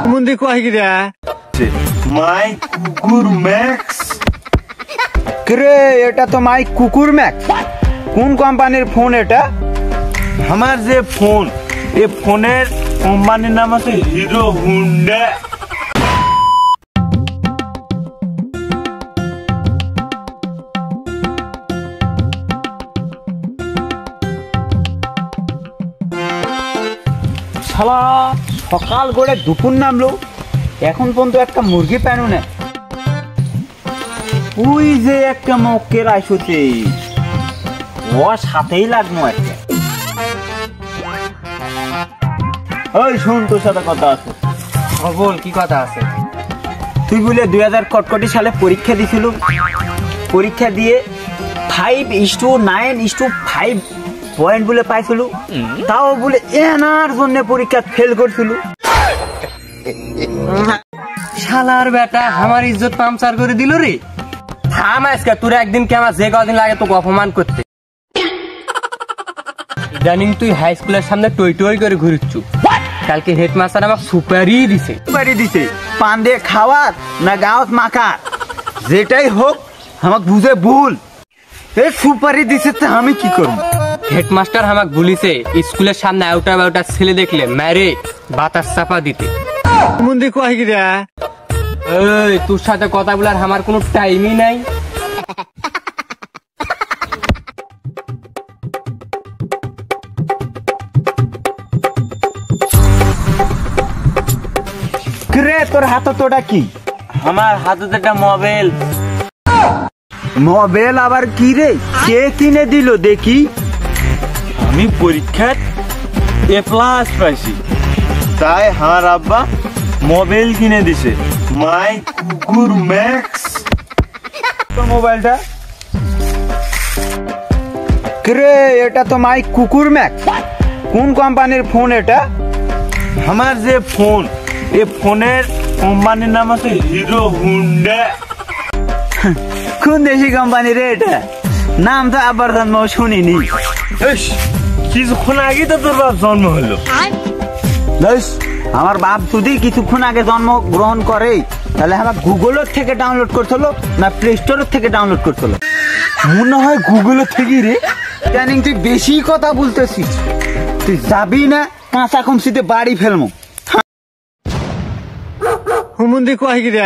মুন্দি কয় কি রে মাই কুকুর ম্যাক্স। রে এটা তো মাই কুকুর ম্যাক্স। কোন কোম্পানির ফোন এটা? আমার যে ফোন, এই ফোনের কোম্পানির নাম আছে হিরো হুন্ডা। শালা সকাল করে দুপুর নামলো, এখন পর্যন্ত একটা মুরগি প্যানো নেই। ওই যে একটা মক্কের আইসতে, ওর সাথেই লাগবো একটা। ওই শুন, তোর সাথে কথা আছে। বল, কি কথা আছে? তুই বলে 2000 কটকটি সালে পরীক্ষা দিছিল, পরীক্ষা দিয়ে 5:9:5 পয়েন্ট বলে পাইছিল, তাও বলে এনার জন্য পরীক্ষা ফেল করছিল। শালার বেটা আমার ইজ্জত পামচার করে দিল রে। থাম আজকে, তোর একদিন কে আমার যে কদিন লাগে তোকে অপমান করতে। ইদানিং তুই হাই স্কুলের সামনে টই টই করে ঘুরিচ্ছু। কালকে হেডমাস্টার আমাকে সুপারি দিছে। সুপারি দিছে পান দিয়ে খাওয়ার না গাঁত মাখার, যেটাই হোক আমাকে বুঝে ভুল। এই সুপারি দিছে তো আমি কি করব? হেডমাস্টার আমাকে বলিছে স্কুলের সামনে আউটা বাউটা ছেলে দেখলে মেরে বাতাস চাপা দিতে। মুন্দি কয় কি রে? এই তোর সাথে কথা বলার আমার কোনো টাইমই নাই। রে তোর হাতে তোটা কি? আমার হাতে একটা মোবাইল। মোবাইল আবার কি রে? কে কিনে দিল দেখি? আমি পরীক্ষায় A+ পাইছি, তাই আমার আব্বা মোবাইল কিনে দিছে, মাই কুকুর ম্যাক্স। তোর মোবাইলটা রে? এটা তো মাই কুকুর ম্যাক্স। কোন কোম্পানির ফোন এটা? আমার যে ফোন, এই ফোনের কোম্পানির নাম আছে হিরো হুন্ডা। কোন দেশি কোম্পানি রে এটা? নাম তো আবার জন্ম শুনিনি। কিছুক্ষণ আগে তো তোর বাপ জন্ম হলো। আমার বাপ যদি কিছুক্ষণ আগে জন্ম গ্রহণ করে, তাহলে আমার গুগলের থেকে ডাউনলোড করছিল না প্লে স্টোরের থেকে ডাউনলোড করছিল? মনে হয় গুগলের থেকে রে। জানিং তুই বেশি কথা বলতেছিস, তুই যাবি না কাঁচা কমসিতে বাড়ি ফেলবো। মুন্দি কয় কি রে?